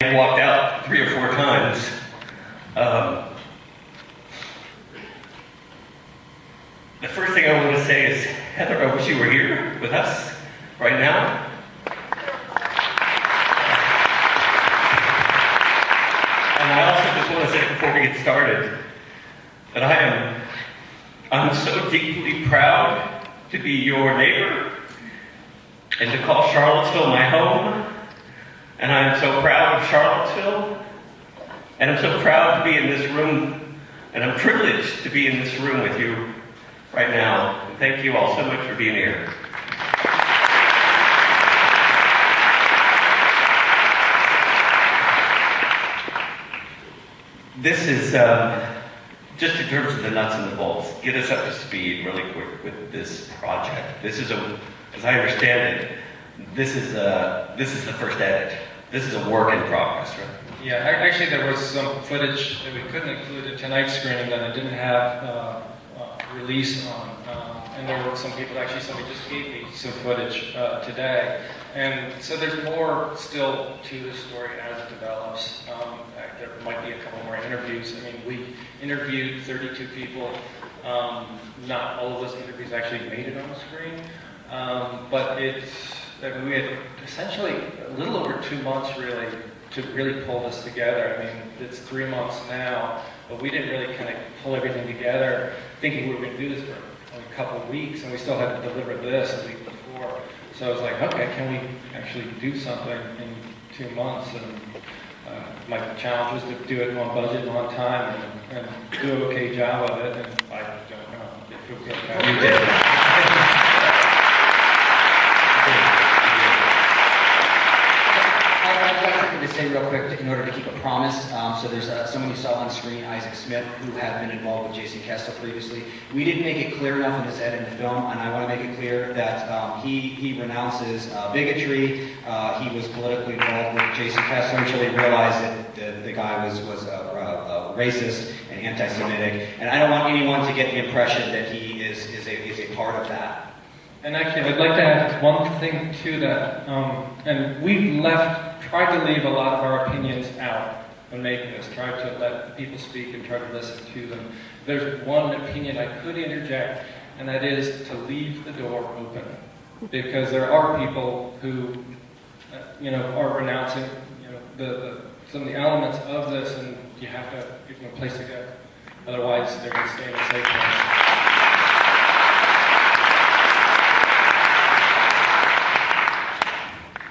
I walked out 3 or 4 times. The first thing I want to say is, Heather, I wish you were here with us right now. And I also just want to say before we get started that I'm so deeply proud to be your neighbor and to call Charlottesville my home. And I'm so proud of Charlottesville. And I'm so proud to be in this room. And I'm privileged to be in this room with you right now. And thank you all so much for being here. This is, just in terms of the nuts and the bolts, get us up to speed really quick with this project. This is as I understand it, this is the first edit. This is a work in progress, right? Yeah, actually there was some footage that we couldn't include in tonight's screening that I didn't have release on. And there were some people, actually somebody just gave me some footage today. And so there's more still to the story as it develops. There might be a couple more interviews. I mean, we interviewed 32 people. Not all of those interviews actually made it on the screen. But we had essentially a little over 2 months really to really pull this together. I mean, it's 3 months now, but we didn't really kind of pull everything together thinking we were going to do this for a couple of weeks, and we still had to deliver this a week before. So I was like, okay, can we actually do something in 2 months? And my challenge was to do it on budget and on time and do an okay job of it, and I don't know if it was okay. You did. I'd like to say real quick, in order to keep a promise, so there's someone you saw on screen, Isaac Smith, who had been involved with Jason Kessel previously. We didn't make it clear enough in this edit in the film, and I want to make it clear that he renounces bigotry. He was politically involved with Jason Kessel until he realized that the guy was racist and anti-Semitic, and I don't want anyone to get the impression that he is a part of that. And actually, I'd like to add one thing to that. And we tried to leave a lot of our opinions out when making this, tried to let people speak and try to listen to them. There's one opinion I could interject, and that is to leave the door open. Because there are people who, are renouncing, some of the elements of this, and you have to give them a place to go. Otherwise, they're going to stay in a safe place.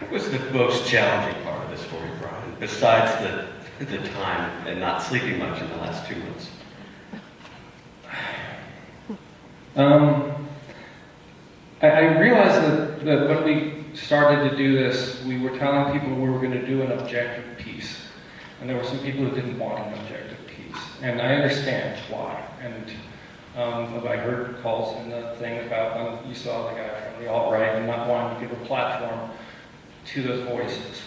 What was the most challenging part of this for you, Brian, besides the time and not sleeping much in the last 2 months? I realized that when we started to do this, we were telling people we were going to do an objective piece. And there were some people who didn't want an objective piece. And I understand why. And I heard calls in the thing about, you saw the guy from the alt-right and not wanting to give a platform to those voices.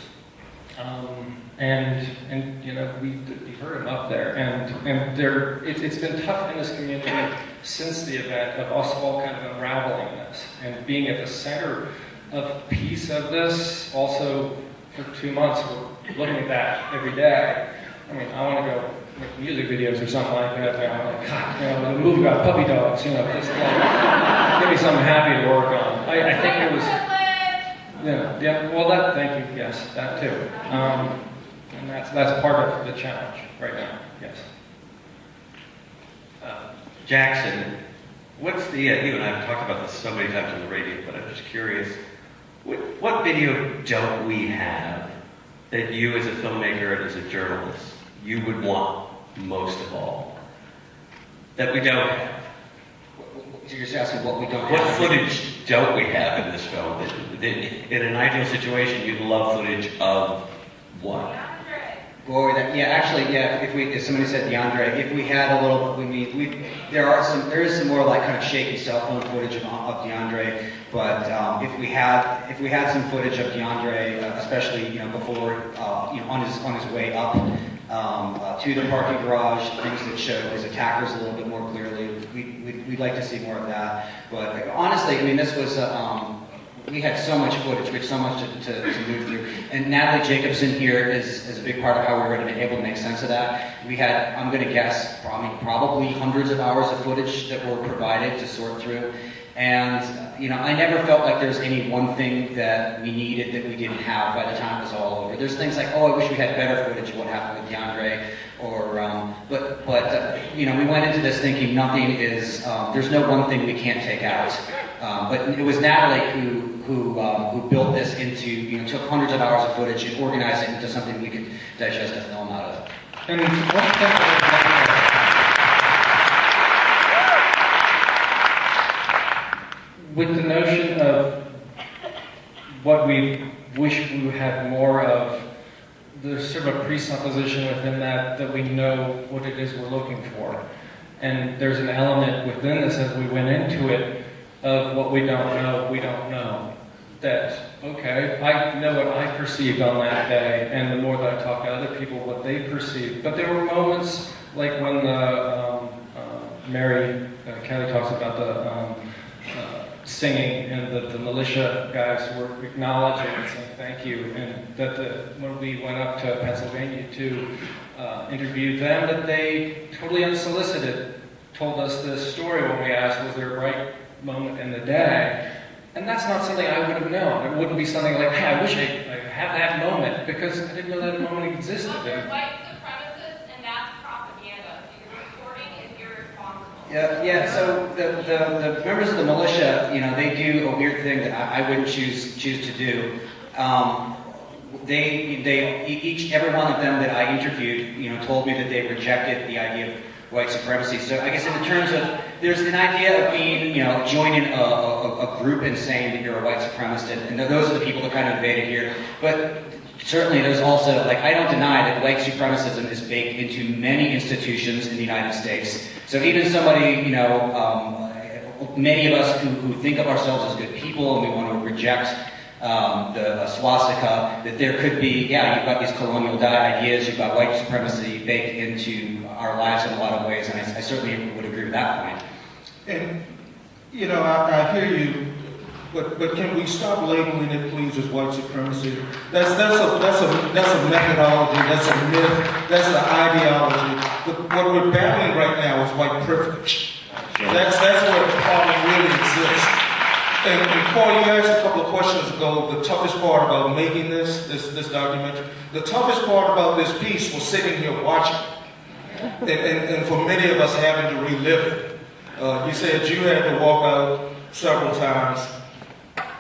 We heard them up there. And it's been tough in this community since the event of us all kind of unraveling this and being at the center of a piece of this. Also, for 2 months, we're looking at that every day. I mean, I want to go make music videos or something like that. And I'm like, God, a movie about puppy dogs, just give me something happy to work on. I think it was, thank you, yes, that too. And that's part of the challenge right now, yes. Jackson, what's the, you and I have talked about this so many times on the radio, but I'm just curious, what video don't we have that you as a filmmaker and as a journalist, you would want most of all, that we don't have? You're just asking what we don't have. What footage don't we have in this film? In an ideal situation, you'd love footage of what? If somebody said DeAndre, if we had a little, there is some more like kind of shaky cell phone footage of DeAndre, but if we had some footage of DeAndre, especially before on his way up to the parking garage, things that showed his attackers a little bit more clearly, we'd like to see more of that. But honestly, I mean, this was we had so much footage, we had so much to move through. And Natalie Jacobson here is a big part of how we were able to make sense of that. We had, I'm going to guess, probably hundreds of hours of footage that were provided to sort through. And, you know, I never felt like there was any one thing that we needed that we didn't have by the time it was all over. There's things like, oh, I wish we had better footage of what happened with DeAndre, or, you know, we went into this thinking nothing is, there's no one thing we can't take out. But it was Natalie who built this into, you know, took hundreds of hours of footage and organized it into something we could digest a film out of. And one thing that with the notion of what we wish we would have more of, there's sort of a presupposition within that we know what it is we're looking for. And there's an element within this as we went into it of what we don't know. That, okay, I know what I perceived on that day, and the more that I talk to other people, what they perceived. But there were moments like when Mary Kelly talks about the singing, and the militia guys were acknowledging and saying thank you, and that when we went up to Pennsylvania to interview them, that they totally unsolicited told us this story when we asked, was there a right moment in the day? And that's not something I would have known. It wouldn't be something like, hey, I wish I had that moment, because I didn't know that moment existed. Well, they're white supremacists, and that's propaganda. Your reporting is irresponsible. Yeah. So the members of the militia, you know, they do a weird thing that I wouldn't choose to do. Every one of them that I interviewed, you know, told me that they rejected the idea of white supremacy. So I guess in terms of, there's an idea of being, you know, joining a group and saying that you're a white supremacist, and those are the people that kind of invaded here. But certainly there's also, like, I don't deny that white supremacism is baked into many institutions in the United States. So even somebody, you know, many of us who think of ourselves as good people and we want to reject the swastika, that there could be, yeah, you've got these colonial ideas, you've got white supremacy baked into our lives in a lot of ways, and I certainly would agree with that point. And, you know, I hear you, but can we stop labeling it, please, as white supremacy? That's a methodology, that's a myth, that's an ideology. What we're battling right now is white privilege. That's where the problem really exists. And Coy, you asked a couple of questions ago, the toughest part about making this documentary, the toughest part about this piece was sitting here watching, and for many of us having to relive it. You said you had to walk out several times.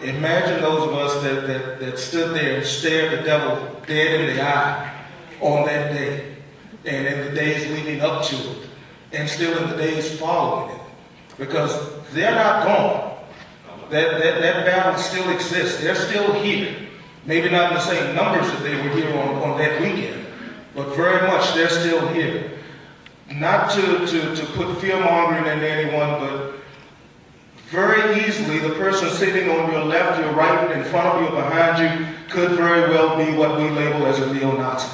Imagine those of us that stood there and stared the devil dead in the eye on that day, and in the days leading up to it, and still in the days following it, because they're not gone. That battle still exists. They're still here. Maybe not in the same numbers that they were here on that weekend, but very much they're still here. Not to put fear-mongering into anyone, but very easily the person sitting on your left, your right, in front of you, behind you, could very well be what we label as a neo-Nazi.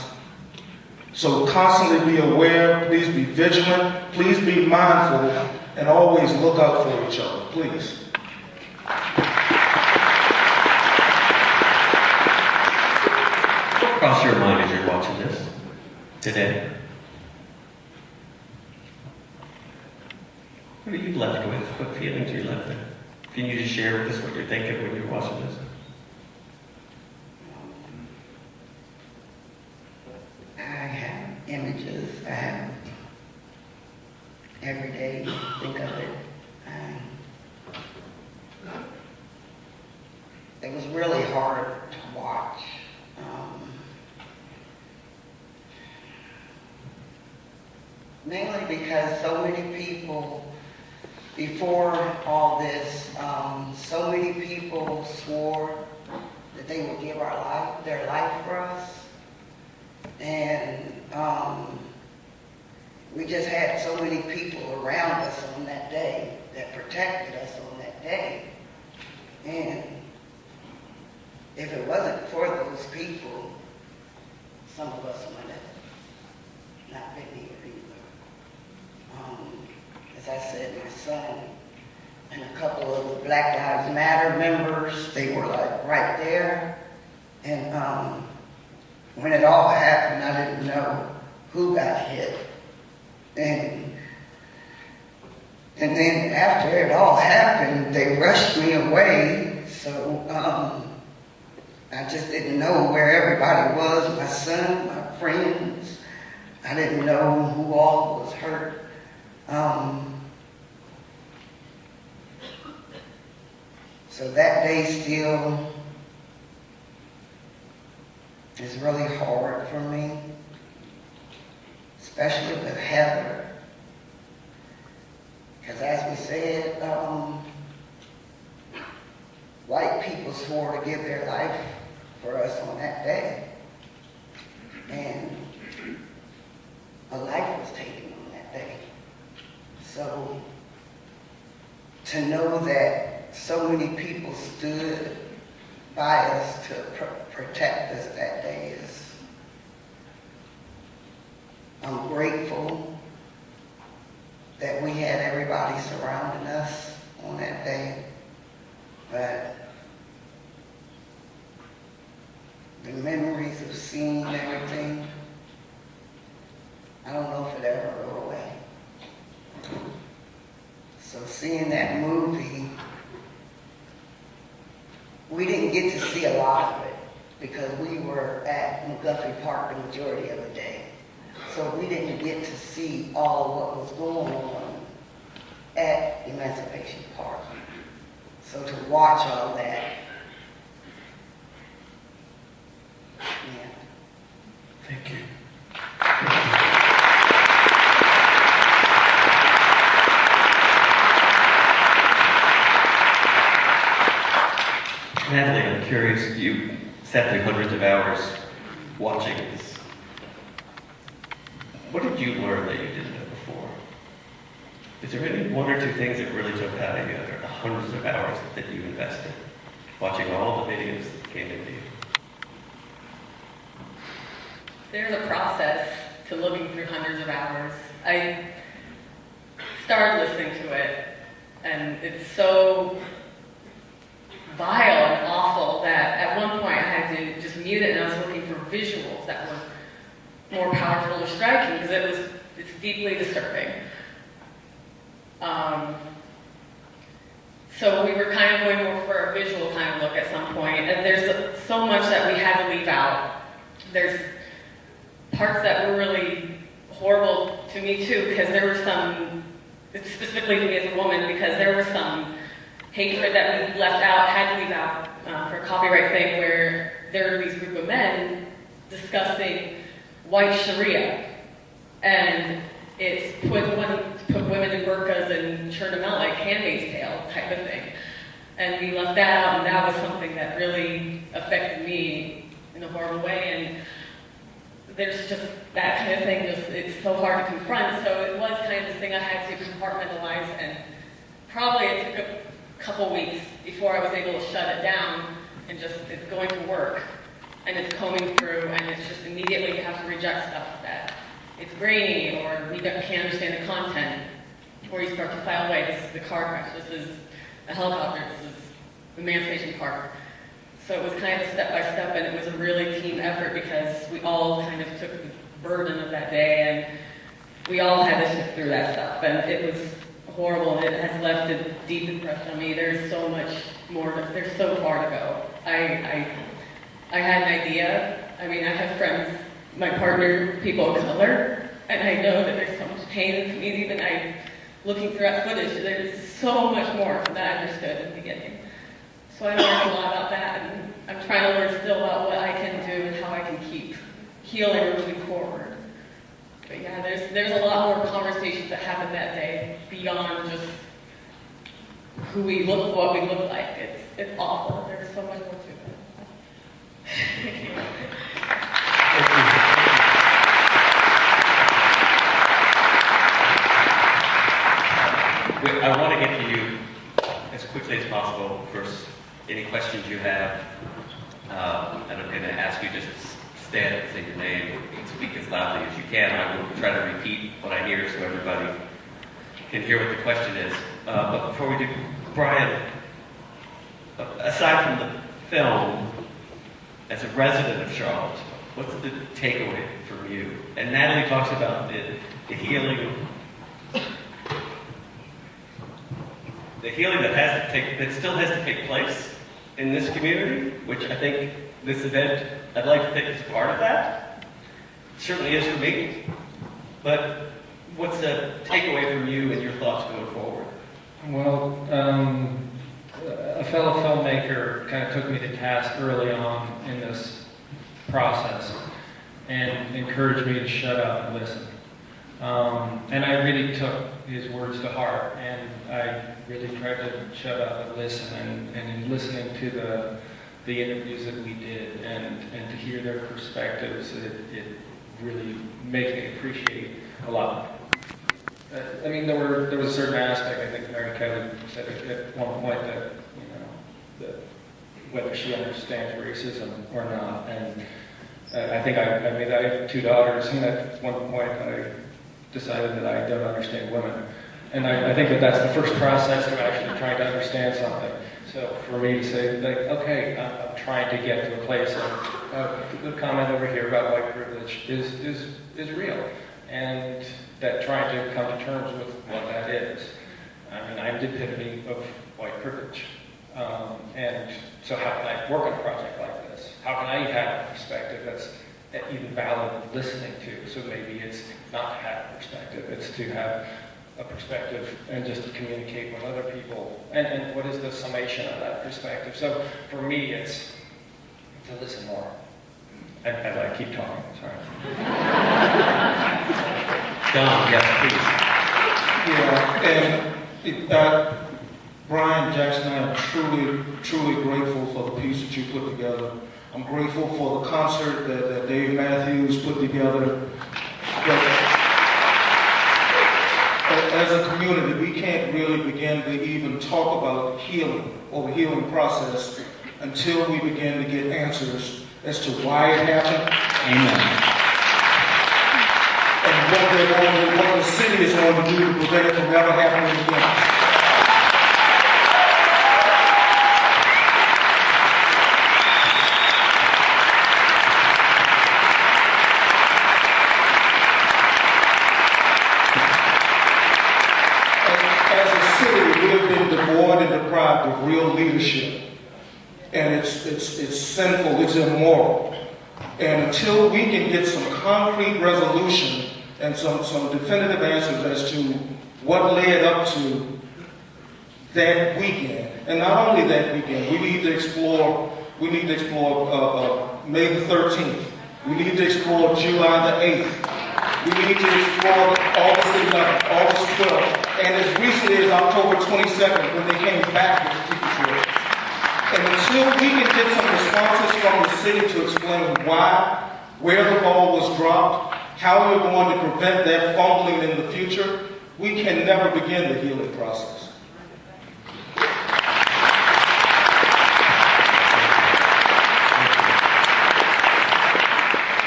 So constantly be aware, please be vigilant, please be mindful, and always look out for each other, please. What crossed your mind as you're watching this today? What are you left with? What feelings are you left with? Can you just share with us what you're thinking when you're watching this? I have images. I have every day think of it. It was really hard to watch. Mainly because so many people, before all this, so many people swore that they would give their life for us. And we just had so many people around us on that day that protected us on that day. And if it wasn't for those people, some of us might have not been here either. As I said, my son and a couple of the Black Lives Matter members, they were like right there. And when it all happened, I didn't know who got hit. And then after it all happened, they rushed me away. So I just didn't know where everybody was, my son, my friends. I didn't know who all was hurt. So that day still is really hard for me, especially with Heather. Because as we said, white people swore to give their life for us on that day. And a life was taken on that day. So to know that so many people stood by us to protect us that day is, I'm grateful that we had everybody surrounding us on that day. But the memories of seeing everything, I don't know if it ever go away. So seeing that movie, we didn't get to see a lot of it because we were at McGuffey Park the majority of the day. So we didn't get to see all of what was going on at Emancipation Park. So to watch all that, yeah. Thank you. Natalie, I'm curious, you sat through hundreds of hours watching this. What did you learn that you didn't know before? Is there any one or two things that really took out of you after the hundreds of hours that you invested watching all the videos that came into you? There's a process to looking through hundreds of hours. I started listening to it, and it's so vile and awful that at one point I had to just mute it, and I was looking for visuals that were more powerful or striking because it's deeply disturbing. So we were kind of going more for a visual kind of look at some point, and there's so much that we had to leave out. There's parts that were really horrible to me too, because there were some, specifically to me as a woman, because there was some hatred that we left out, had to leave out for a copyright thing, where there were these group of men discussing white Sharia, and it's put women in burqas and churn them out like Handmaid's Tale type of thing. And we left that out, and that was something that really affected me in a horrible way. And there's just that kind of thing, it's so hard to confront. So it was kind of this thing I had to compartmentalize, and probably it took a couple weeks before I was able to shut it down and just, it's going to work. And it's combing through, and it's just immediately you have to reject stuff that it's grainy, or we can't understand the content, or you start to file away. This is the car crash, this is a helicopter, this is the Emancipation Park. So it was kind of a step-by-step, and it was a really team effort because we all kind of took the burden of that day, and we all had to sift through that stuff. And it was horrible, and it has left a deep impression on me. There's so much more, there's so far to go. I had an idea. I mean, I have friends, my partner, people of color, and I know that there's so much pain in the community that looking through that footage, there's so much more than I understood in the beginning. So I learned a lot about that, and I'm trying to learn still about what I can do and how I can keep healing and moving forward. But yeah, there's a lot more conversations that happened that day beyond just who we look, what we look like. It's awful. There's so much more to it. Thank you. I want to get to you as quickly as possible. First, any questions you have, and I'm going to ask you just to stand and say your name and speak as loudly as you can. I will try to repeat what I hear so everybody can hear what the question is. But before we do Brian, aside from the film, as a resident of Charlottesville, what's the takeaway from you? And Natalie talks about the healing that still has to take place in this community, which I think this event, I'd like to think is part of that. It certainly is for me. But what's the takeaway from you and your thoughts going forward? Well, a fellow filmmaker kind of took me to task early on in this process and encouraged me to shut up and listen. And I really took his words to heart, and I really tried to shut up and listen. And in listening to the interviews that we did and to hear their perspectives, it really makes me appreciate a lot. I mean, there was a certain aspect, I think Mary Kelly said at one point that, that whether she understands racism or not. And I think I have 2 daughters, and at one point I decided that I don't understand women. And I think that that's the first process of actually trying to understand something. So for me to say, like, okay, I'm trying to get to a place of the comment over here about white privilege is real. And that trying to come to terms with what that is. I mean, I'm the epitome of white privilege. And so how can I work on a project like this? How can I have a perspective that's even valid listening to? So maybe it's not to have a perspective, it's to have a perspective and just to communicate with other people. And what is the summation of that perspective? So for me, it's to listen more. As I keep talking, sorry. Don, yes, please. Yeah, and Brian, Jackson, I am truly, truly grateful for the piece that you put together. I'm grateful for the concert that Dave Matthews put together. But as a community, we can't really begin to even talk about healing or the healing process until we begin to get answers as to why it happened. Amen. And what the city is going to do to prevent it from ever happening again. As a city, we have been devoid and deprived of real leadership. And it's sinful, it's immoral. And until we can get some concrete resolution and some definitive answers as to what led up to that weekend, and not only that weekend, we need to explore May the 13th. We need to explore July the 8th. We need to explore August 11th, August 12th, and as recently as October 22nd when they came back with the teacher tour. And until we can get some responses from the city to explain why, where the ball was dropped, how we're going to prevent that fumbling in the future, we can never begin the healing process.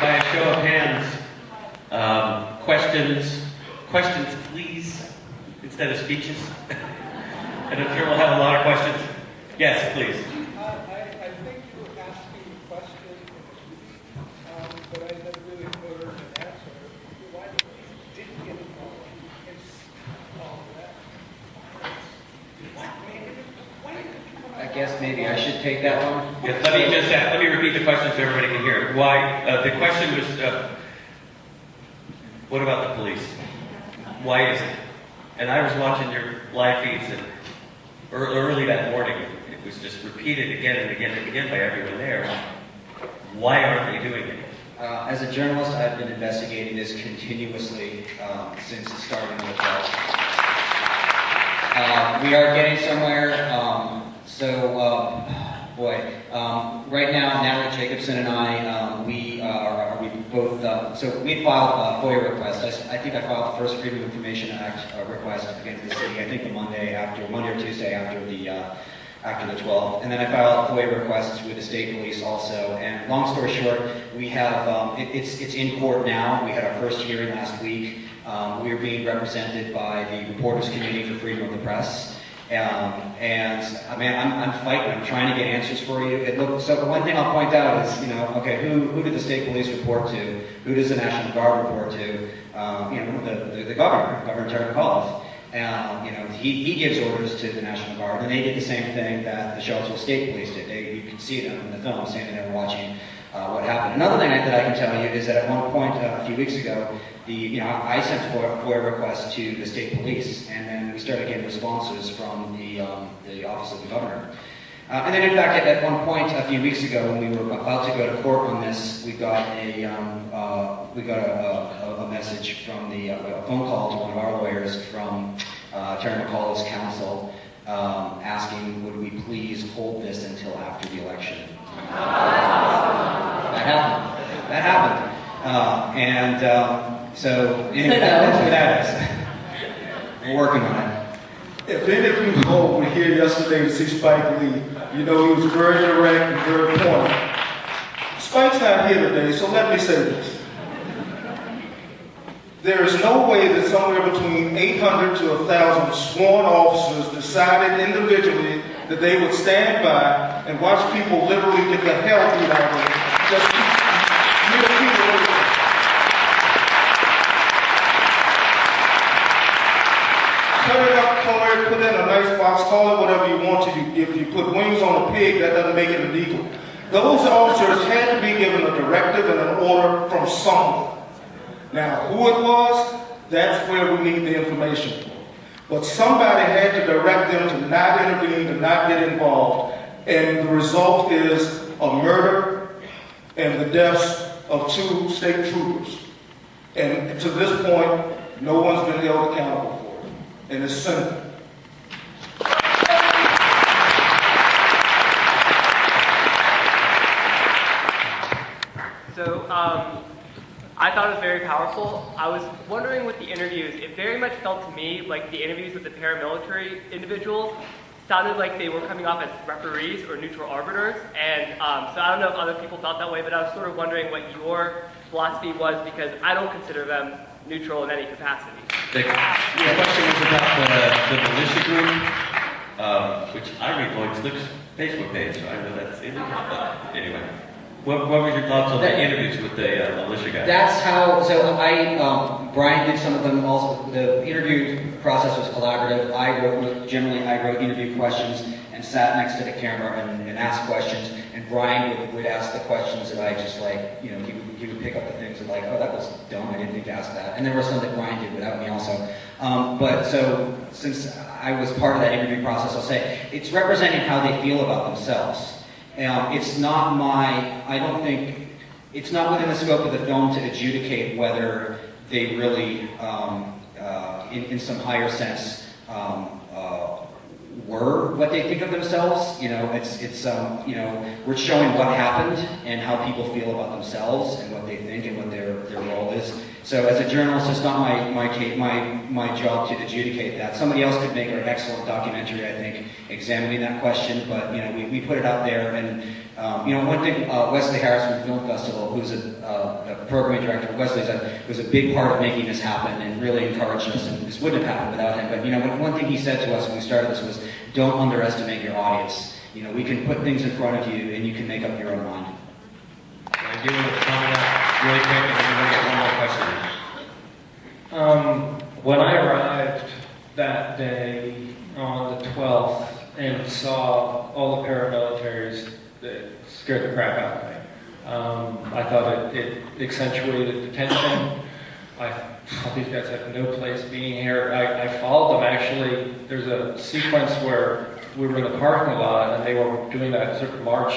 By a show of hands, questions please, instead of speeches. And I'm sure we'll have a lot of questions. Yes, please. I think you were asking a question, but I never really heard an answer. Why didn't get involved in all that? I guess maybe I should take that one. Yes, let me repeat the question so everybody can hear it. Why? The question was, what about the police? Why is it? And I was watching your live feeds, and early that morning, it was just repeated again and again and again by everyone there. Why aren't they doing it? As a journalist, I've been investigating this continuously since it started in the fall. We are getting somewhere. Right now, Natalie Jacobson and I, we both. So we filed a FOIA request. I think I filed the first Freedom of Information Act request against the city. I think the Monday or Tuesday after the 12th, and then I filed FOIA requests with the state police also. And long story short, we have it's in court now. We had our first hearing last week. We are being represented by the Reporters Committee for Freedom of the Press. And I mean, I'm fighting. I'm trying to get answers for you. So one thing I'll point out is, okay, who did the state police report to? Who does the National Guard report to? The governor, Governor Terry McAuliffe. He gives orders to the National Guard, and they did the same thing that the Charlottesville State Police did. You can see them in the film, standing there watching what happened. Another thing that I can tell you is that at one point a few weeks ago, I sent FOIA requests to the state police, and then we started getting responses from the office of the governor. And then, in fact, at one point a few weeks ago, when we were about to go to court on this, we got a message from a phone call to one of our lawyers from Terry McAuliffe's counsel, asking, would we please hold this until after the election? That happened. So anyway, that's what that is. We're working on it. If any of you all were here yesterday to see Spike Lee, he was very direct and very pointed. Spike's not here today, so let me say this. There is no way that somewhere between 800 to 1,000 sworn officers decided individually that they would stand by and watch people literally get the hell beat out of them. Just keep people away. Cut it up, color it, put it in a nice box, call it whatever you want to. If you put wings on a pig, that doesn't make it illegal. Those officers had to be given a directive and an order from someone. Now, who it was, that's where we need the information. But somebody had to direct them to not intervene, to not get involved. And the result is a murder and the deaths of 2 state troopers. And to this point, no one's been held accountable for it. And it's sinful. So, I thought it was very powerful. I was wondering with the interviews, it very much felt to me like the interviews with the paramilitary individuals sounded like they were coming off as referees or neutral arbiters. And so I don't know if other people felt that way, but I was sort of wondering what your philosophy was, because I don't consider them neutral in any capacity. The question was about the militia group, which I read Lloyd Slick's Facebook page, so I know that's in there. But anyway. What were your thoughts on the interviews with the militia guys? That's how, Brian did some of them also. The interview process was collaborative. I wrote interview questions and sat next to the camera and asked questions. And Brian would ask the questions that I just he would pick up the things that oh, that was dumb, I didn't think to ask that. And there were some that Brian did without me also. But so, since I was part of that interview process, I'll say, it's representing how they feel about themselves. It's not it's not within the scope of the film to adjudicate whether they really, in some higher sense, were what they think of themselves. We're showing what happened and how people feel about themselves and what they think and what their role is. So as a journalist, it's not my job to adjudicate that. Somebody else could make an excellent documentary, I think, examining that question. But we put it out there, and one thing, Wesley Harris from the Film Festival, who's a programming director, Wesley was a big part of making this happen and really encouraged us. And this wouldn't have happened without him. But one thing he said to us when we started this was, "Don't underestimate your audience. We can put things in front of you, and you can make up your own mind." I do want to comment out really quick, and then we're going to get one more question. When I arrived that day on the 12th and saw all the paramilitaries, it scared the crap out of me. I thought it accentuated the tension. I thought these guys have no place being here. I followed them, actually. There's a sequence where we were in the parking lot and they were doing that sort of march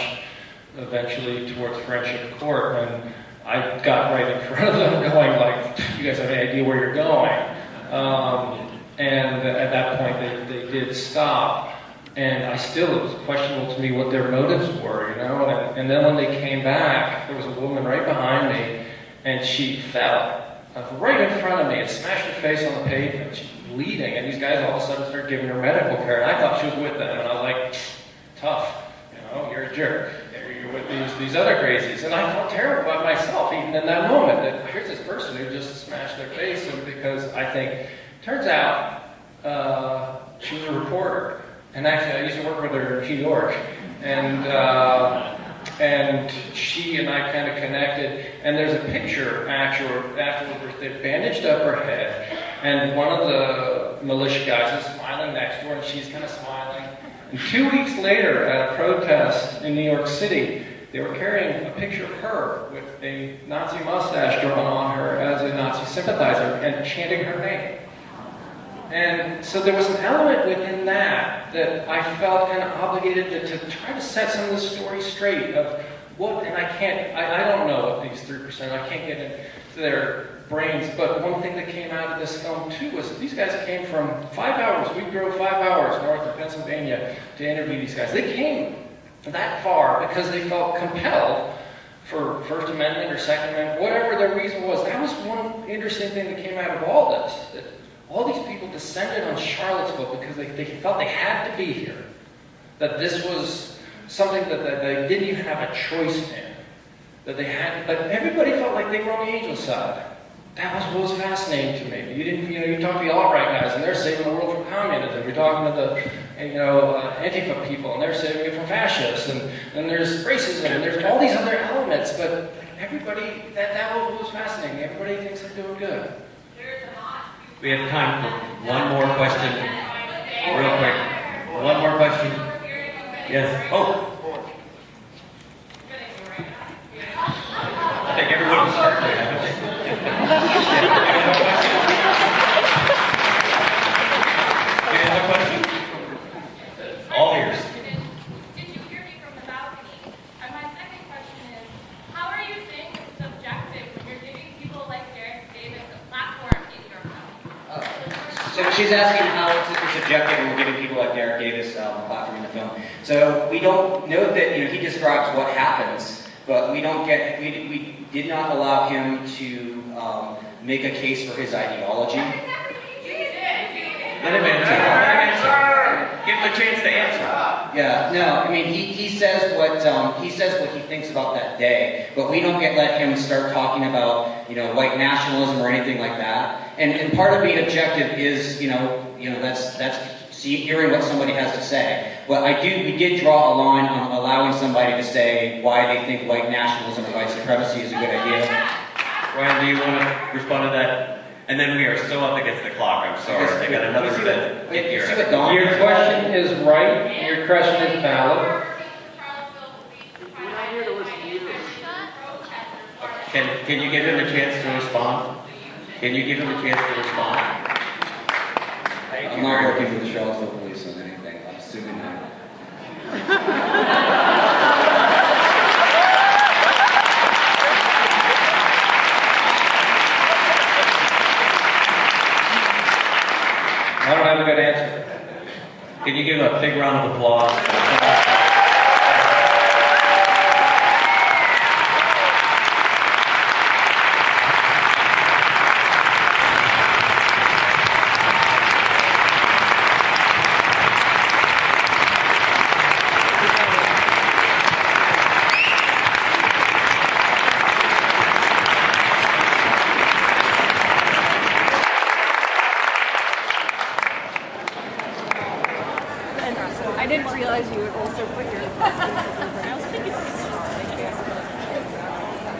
eventually towards Friendship Court, and I got right in front of them going you guys have any idea where you're going? And at that point they did stop, and it was questionable to me what their motives were, and then when they came back, there was a woman right behind me, and she fell right in front of me and smashed her face on the pavement. She's bleeding, and these guys all of a sudden started giving her medical care, and I thought she was with them, and I was like, tough, you're a jerk. You're with these other crazies. And I felt terrible about myself, even in that moment, that here's this person who just smashed their face, and because I think, turns out, she was a reporter. And actually, I used to work with her in New York, and she and I kind of connected. And there's a picture afterwards. They bandaged up her head, and one of the militia guys is smiling next to her, and she's kind of smiling. And 2 weeks later, at a protest in New York City, they were carrying a picture of her with a Nazi mustache drawn on her as a Nazi sympathizer and chanting her name. And so there was an element within that I felt kind of obligated to try to set some of the story straight of what, and I don't know what these 3%, I can't get into their brains, but one thing that came out of this film too was these guys came from 5 hours, we drove 5 hours north of Pennsylvania to interview these guys. They came that far because they felt compelled for First Amendment or Second Amendment, whatever their reason was. That was one interesting thing that came out of all this. That all these people descended on Charlottesville because they felt they had to be here. That this was something that they didn't even have a choice in. That they had, but everybody felt like they were on the angel side. That was what was fascinating to me. You talk to the alt-right guys, and they're saving the world from communism. You're talking to the, Antifa people, and they're saving it from fascists. And there's racism, and there's all these other elements. But everybody, that was what was fascinating. Everybody thinks they're doing good. We have time for one more question. Real quick. One more question. Yes. Oh. I think everyone was starting, haven't they? Any other questions? All ears. Did you hear me from the balcony? And my second question is, how are you saying it's subjective when you're giving people like Derek Davis a platform in your film? So she's asking how it's subjective when we're giving people like Derek Davis a platform in the film. So we don't know that he describes what happens, but we did not allow him to make a case for his ideology. Let him answer. Give him a chance to answer. Yeah, no, I mean he says what he thinks about that day, but we don't let him start talking about white nationalism or anything like that. And part of being objective is that's hearing what somebody has to say. But we did draw a line on allowing somebody to say why they think white nationalism or white supremacy is a good idea. Ryan, do you want to respond to that? And then we are so up against the clock. I'm sorry. I got another event. Your question is right. Your question is valid. Can you give him a chance to respond? Can you give him a chance to respond? I'm not working for the Charlottesville police on anything. I'm assuming that. I don't have a good answer. Can you give a big round of applause? I didn't realize you would also put your